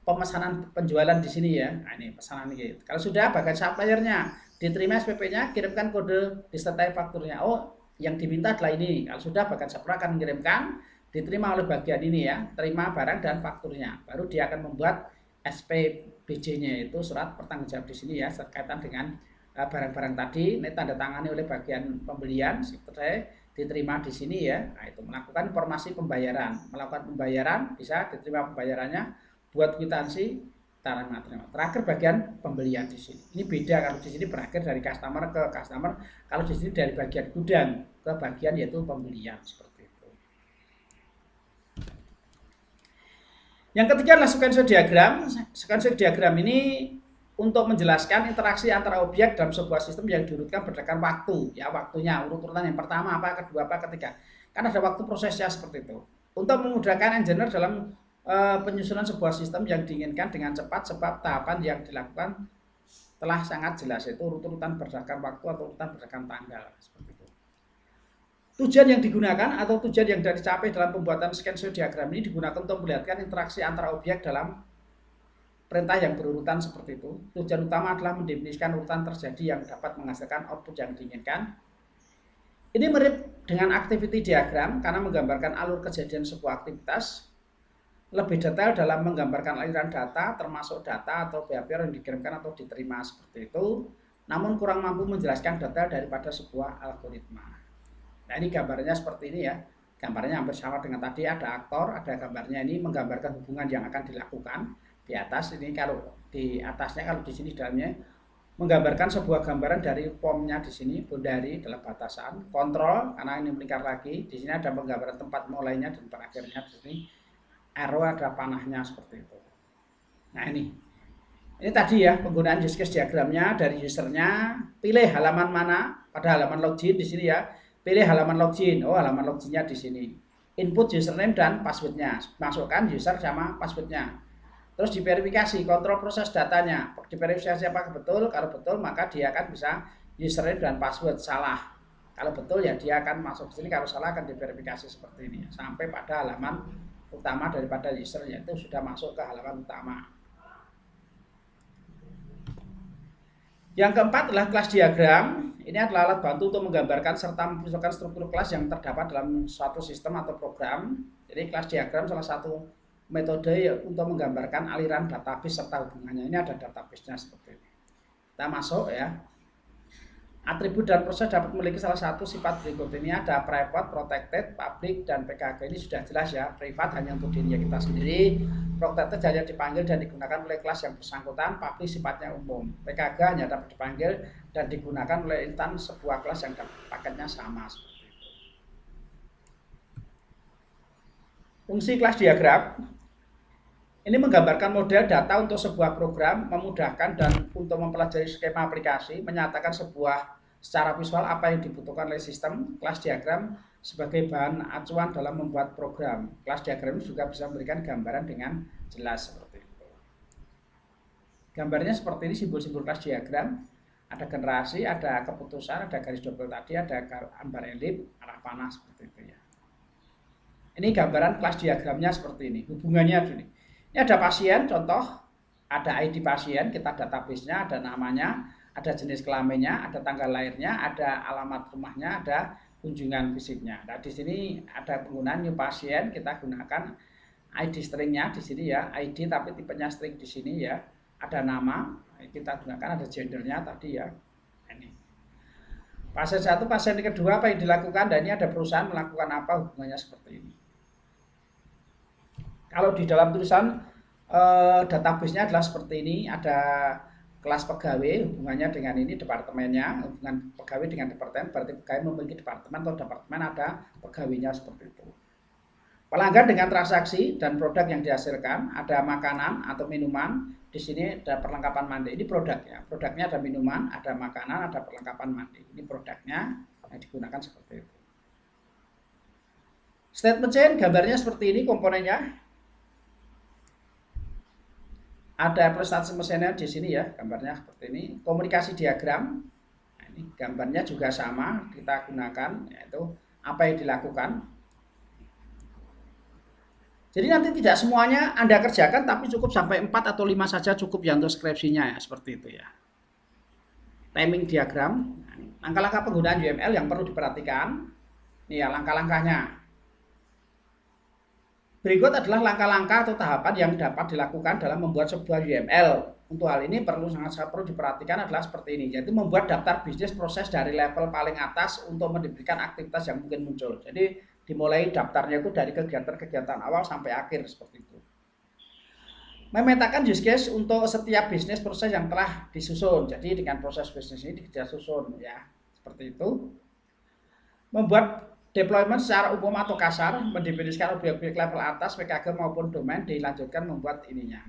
pemesanan penjualan di sini ya. Nah, ini pesanan ini. Kalau sudah bagian supplier-nya diterima SPP-nya, kirimkan kode disertai fakturnya. Oh, yang diminta adalah ini. Kalau sudah bagian supplier akan mengirimkan, diterima oleh bagian ini ya, terima barang dan fakturnya. Baru dia akan membuat SPBJ-nya itu surat pertanggungjawab di sini ya, berkaitan dengan barang-barang tadi. Ini tanda tangani oleh bagian pembelian, seperti diterima di sini ya. Nah, itu melakukan informasi pembayaran, melakukan pembayaran bisa diterima pembayarannya, buat kwitansi, terima. Terakhir bagian pembelian di sini. Ini beda kalau di sini berakhir dari customer ke customer, kalau di sini dari bagian gudang ke bagian yaitu pembelian seperti itu. Yang ketiga adalah sequential diagram. Sequential diagram ini untuk menjelaskan interaksi antara objek dalam sebuah sistem yang diurutkan berdasarkan waktu, ya waktunya, urut-urutan yang pertama apa, kedua apa, ketiga. Kan ada waktu prosesnya seperti itu. Untuk memudahkan engineer dalam penyusunan sebuah sistem yang diinginkan dengan cepat sebab tahapan yang dilakukan telah sangat jelas, yaitu urut-urutan berdasarkan waktu atau urutan berdasarkan tanggal seperti itu. Tujuan yang digunakan atau tujuan yang dicapai dalam pembuatan sequential diagram ini digunakan untuk melihatkan interaksi antara objek dalam perintah yang berurutan seperti itu. Tujuan utama adalah mendefinisikan urutan terjadi yang dapat menghasilkan output yang diinginkan. Ini mirip dengan activity diagram karena menggambarkan alur kejadian sebuah aktivitas. Lebih detail dalam menggambarkan aliran data, termasuk data atau behavior yang dikirimkan atau diterima seperti itu. Namun kurang mampu menjelaskan detail daripada sebuah algoritma. Nah, ini gambarnya seperti ini ya. Gambarnya hampir sama dengan tadi, ada aktor, ada gambarnya ini menggambarkan hubungan yang akan dilakukan. Di atas ini, kalau di atasnya, kalau di sini dalamnya menggambarkan sebuah gambaran dari formnya di sini, boundary dalam batasan, kontrol karena ini melingkar lagi. Di sini ada penggambaran tempat mulainya dan terakhirnya di sini. Arrow ada panahnya seperti itu. Nah, ini tadi ya penggunaan use case diagramnya dari usernya. Pilih halaman mana, pada halaman login di sini ya. Pilih halaman login. Oh, halaman loginnya di sini. Input username dan passwordnya. Masukkan user sama passwordnya. Terus diverifikasi, kontrol proses datanya. Diverifikasi apakah betul? Kalau betul maka dia akan bisa username dan password. Salah, kalau betul ya dia akan masuk ke sini. Kalau salah akan diverifikasi seperti ini sampai pada halaman utama daripada user, yaitu sudah masuk ke halaman utama. Yang keempat adalah kelas diagram. Ini adalah alat bantu untuk menggambarkan serta memvisualkan struktur kelas yang terdapat dalam suatu sistem atau program. Jadi kelas diagram salah satu metode untuk menggambarkan aliran database serta hubungannya. Ini ada database-nya seperti ini. Kita masuk ya. Atribut dan proses dapat memiliki salah satu sifat berikut ini, ada private, protected, public, dan PKG. Ini sudah jelas ya, private hanya untuk diri kita sendiri, protected hanya dipanggil dan digunakan oleh kelas yang bersangkutan, public sifatnya umum, PKG hanya dapat dipanggil dan digunakan oleh instansi sebuah kelas yang paketnya sama. Seperti itu. Fungsi kelas diagram ini menggambarkan model data untuk sebuah program, memudahkan dan untuk mempelajari skema aplikasi, menyatakan secara visual apa yang dibutuhkan oleh sistem. Kelas diagram sebagai bahan acuan dalam membuat program. Kelas diagram juga bisa memberikan gambaran dengan jelas seperti itu. Gambarnya seperti ini, simbol-simbol kelas diagram. Ada generasi, ada keputusan, ada garis double tadi, ada gambar elip, arah panah seperti itu ya. Ini gambaran kelas diagramnya seperti ini. Hubungannya gini. Ini ada pasien, contoh, ada ID pasien, kita database-nya, ada namanya, ada jenis kelaminnya, ada tanggal lahirnya, ada alamat rumahnya, ada kunjungan fisiknya. Nah, di sini ada penggunaan new pasien, kita gunakan ID stringnya di sini ya, ID tapi tipenya string di sini ya. Ada nama, kita gunakan, ada gendernya tadi ya. Ini. Pasien 1, pasien kedua apa yang dilakukan, dan ini ada perusahaan melakukan apa, hubungannya seperti ini. Kalau di dalam tulisan database-nya adalah seperti ini, ada kelas pegawai, hubungannya dengan ini departemennya, hubungan pegawai dengan departemen, berarti pegawai memiliki departemen atau departemen ada pegawainya seperti itu. Pelanggan dengan transaksi dan produk yang dihasilkan, ada makanan atau minuman, di sini ada perlengkapan mandi, ini produknya. Produknya ada minuman, ada makanan, ada perlengkapan mandi. Ini produknya yang digunakan seperti itu. Statement chain, gambarnya seperti ini komponennya. Ada prestasi mesinnya di sini ya, gambarnya seperti ini. Komunikasi diagram, nah, ini gambarnya juga sama, kita gunakan, yaitu apa yang dilakukan. Jadi nanti tidak semuanya Anda kerjakan, tapi cukup sampai 4 atau 5 saja cukup ya untuk skripsinya ya, seperti itu ya. Timing diagram, langkah-langkah penggunaan UML yang perlu diperhatikan. Ini ya langkah-langkahnya. Berikut adalah langkah-langkah atau tahapan yang dapat dilakukan dalam membuat sebuah UML. Untuk hal ini sangat perlu diperhatikan adalah seperti ini, yaitu membuat daftar bisnis proses dari level paling atas untuk mendapatkan aktivitas yang mungkin muncul. Jadi dimulai daftarnya itu dari kegiatan-kegiatan awal sampai akhir seperti itu. Memetakan use case untuk setiap bisnis proses yang telah disusun. Jadi dengan proses bisnis ini disusun ya, seperti itu. Membuat deployment secara umum atau kasar, mendefinisikan objek-objek level atas, PKG maupun domain, dilanjutkan membuat ininya.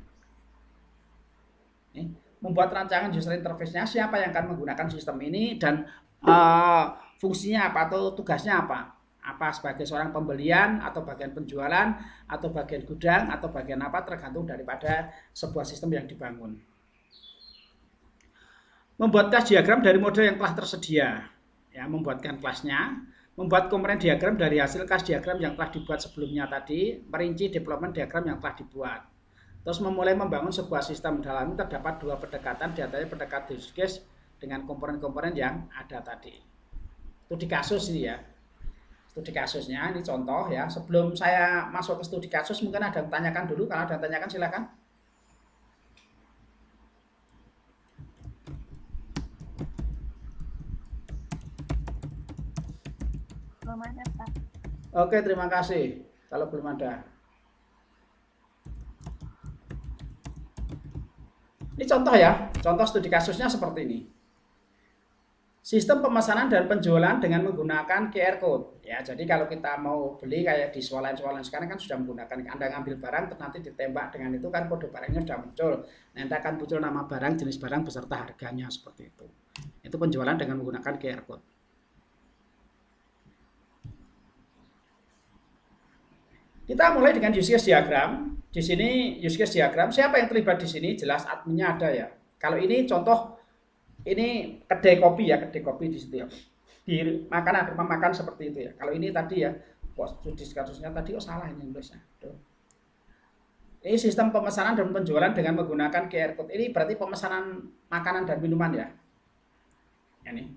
Ini, membuat rancangan user interface-nya, siapa yang akan menggunakan sistem ini, dan fungsinya apa atau tugasnya apa. Apa sebagai seorang pembelian, atau bagian penjualan, atau bagian gudang, atau bagian apa, tergantung daripada sebuah sistem yang dibangun. Membuat kelas diagram dari model yang telah tersedia. Ya, membuatkan kelasnya. Membuat komponen diagram dari hasil kelas diagram yang telah dibuat sebelumnya tadi, merinci deployment diagram yang telah dibuat. Terus memulai membangun sebuah sistem. Dalam ini terdapat 2 pendekatan, diantaranya pendekatan use case dengan komponen-komponen yang ada tadi. Studi kasus ini ya. Studi kasusnya, ini contoh ya. Sebelum saya masuk ke studi kasus, mungkin ada yang tanyakan dulu. Kalau ada yang tanyakan silakan. Belum ada, Pak. Oke, terima kasih. Kalau belum ada. Ini contoh ya, contoh studi kasusnya seperti ini. Sistem pemesanan dan penjualan dengan menggunakan QR code. Ya, jadi kalau kita mau beli kayak di swalayan sekarang kan sudah menggunakan, Anda ngambil barang nanti ditembak dengan itu kan kode barangnya sudah muncul. Nanti akan muncul nama barang, jenis barang beserta harganya seperti itu. Itu penjualan dengan menggunakan QR code. Kita mulai dengan use case diagram. Di sini use case diagram, siapa yang terlibat di sini? Jelas adminnya ada ya. Kalau ini contoh, ini kedai kopi ya, kedai kopi di situ ya. Di makanan, rumah makan seperti itu ya. Kalau ini tadi ya, studi kasusnya tadi, salah ini nulisnya. Ini sistem pemesanan dan penjualan dengan menggunakan QR code. Ini berarti pemesanan makanan dan minuman ya. Ini.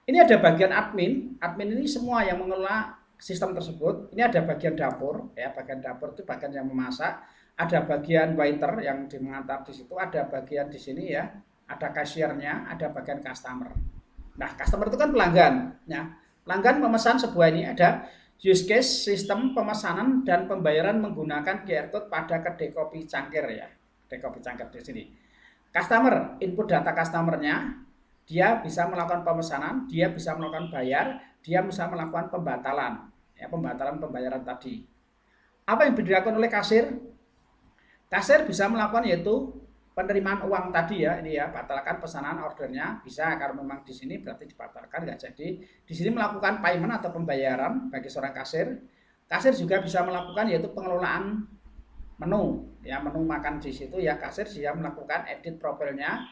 Ini ada bagian admin. Admin ini semua yang mengelola sistem tersebut. Ini ada bagian dapur, ya. Bagian dapur itu bagian yang memasak. Ada bagian waiter yang mengantar di situ. Ada bagian di sini ya. Ada kasirnya. Ada bagian customer. Nah, customer itu kan pelanggan. Ya. Pelanggan memesan sebuah ini ada use case sistem pemesanan dan pembayaran menggunakan QR code pada kedai kopi Cangkir ya. Kedai kopi Cangkir di sini. Customer, input data customernya, dia bisa melakukan pemesanan, dia bisa melakukan bayar, dia bisa melakukan pembatalan, ya, pembatalan pembayaran tadi. Apa yang dilakukan oleh kasir? Kasir bisa melakukan yaitu penerimaan uang tadi ya, ini ya, batalkan pesanan ordernya bisa, kalau memang di sini berarti dibatalkan nggak jadi. Di sini melakukan payment atau pembayaran bagi seorang kasir. Kasir juga bisa melakukan yaitu pengelolaan menu, ya, menu makan di situ ya. Kasir bisa melakukan edit profilnya.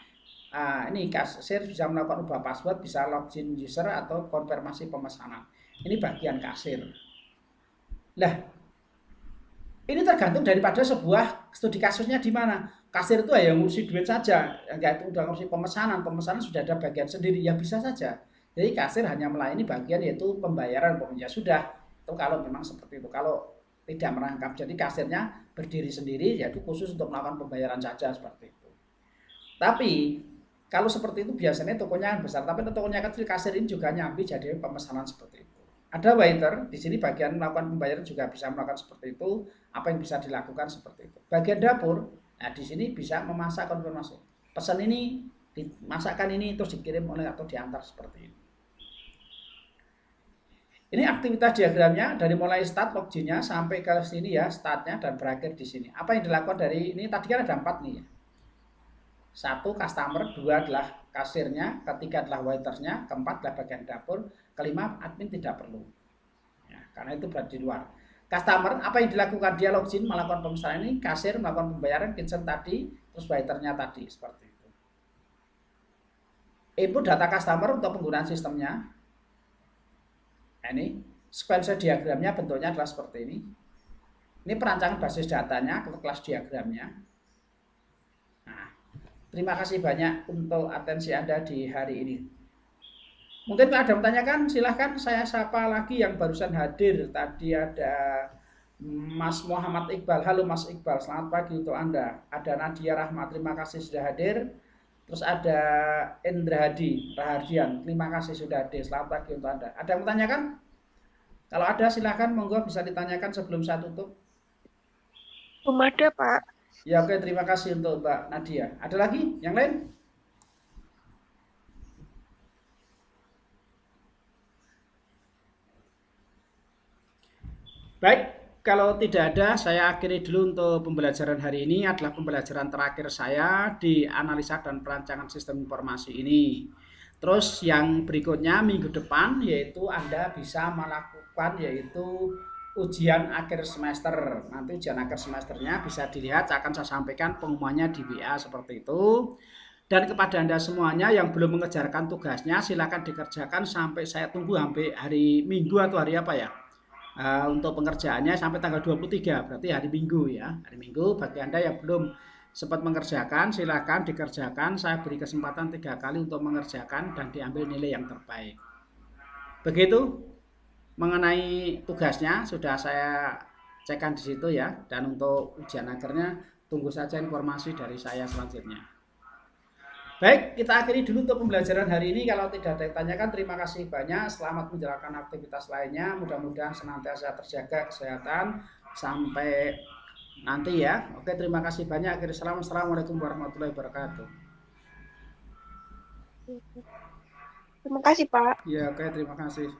Ini kasir bisa melakukan ubah password, bisa login user atau konfirmasi pemesanan. Ini bagian kasir. Nah, ini tergantung daripada sebuah studi kasusnya di mana. Kasir itu ya ngurusi duit saja, enggak itu udah ngurusi pemesanan. Pemesanan sudah ada bagian sendiri, ya bisa saja. Jadi kasir hanya melayani bagian yaitu pembayaran, ya sudah. Itu kalau memang seperti itu. Kalau tidak merangkap, jadi kasirnya berdiri sendiri, yaitu khusus untuk melakukan pembayaran saja seperti itu. Tapi kalau seperti itu biasanya tokonya besar, tapi tokonya kecil, kasir ini juga nyambi jadi pemesanan seperti itu. Ada waiter, di sini bagian melakukan pembayaran juga bisa melakukan seperti itu. Apa yang bisa dilakukan seperti itu. Bagian dapur, nah di sini bisa memasak konfirmasi. Pesan ini, dimasakkan ini terus dikirim oleh atau diantar seperti ini. Ini aktivitas diagramnya dari mulai start loginnya sampai ke sini ya, startnya dan berakhir di sini. Apa yang dilakukan dari ini tadi kan ada 4 nih ya. 1 customer, 2 adalah kasirnya, ketiga adalah waitersnya, keempat adalah bagian dapur, kelima admin tidak perlu. Ya, karena itu berada di luar. Customer, apa yang dilakukan? Dia login melakukan pemesanan ini, kasir melakukan pembayaran, kitchen tadi, terus waiternya tadi, seperti itu. Input data customer untuk penggunaan sistemnya. Nah, ini sequence diagramnya bentuknya adalah seperti ini. Ini perancangan basis datanya, kelas diagramnya. Terima kasih banyak untuk atensi Anda di hari ini. Mungkin ada yang menanyakan, silahkan saya sapa lagi yang barusan hadir. Tadi ada Mas Muhammad Iqbal. Halo Mas Iqbal, selamat pagi untuk Anda. Ada Nadia Rahmat, terima kasih sudah hadir. Terus ada Indra Hadi, Rahardian, terima kasih sudah hadir. Selamat pagi untuk Anda. Ada yang menanyakan? Kalau ada silahkan, monggo bisa ditanyakan sebelum saya tutup. Belum ada, Pak. Ya oke, terima kasih untuk Mbak Nadia. Ada lagi yang lain? Baik, kalau tidak ada, saya akhiri dulu untuk pembelajaran hari ini. Adalah pembelajaran terakhir saya di analisa dan perancangan sistem informasi ini. Terus yang berikutnya minggu depan yaitu Anda bisa melakukan yaitu ujian akhir semester. Nanti ujian akhir semesternya bisa dilihat, akan saya sampaikan pengumumannya di WA seperti itu. Dan kepada Anda semuanya yang belum mengerjakan tugasnya, silakan dikerjakan sampai saya tunggu sampai hari Minggu atau hari apa ya. Untuk pengerjaannya sampai tanggal 23, berarti hari Minggu ya. Hari Minggu bagi Anda yang belum sempat mengerjakan, silakan dikerjakan. Saya beri kesempatan 3 kali untuk mengerjakan dan diambil nilai yang terbaik. Begitu. Mengenai tugasnya sudah saya cekkan di situ ya, dan untuk ujian akhirnya tunggu saja informasi dari saya selanjutnya. Baik, kita akhiri dulu untuk pembelajaran hari ini. Kalau tidak ada yang tanyakan, terima kasih banyak. Selamat menjalankan aktivitas lainnya. Mudah-mudahan senantiasa terjaga kesehatan sampai nanti ya. Oke, terima kasih banyak. Akhir salam. Assalamualaikum warahmatullahi wabarakatuh. Terima kasih, Pak. Ya, oke, terima kasih.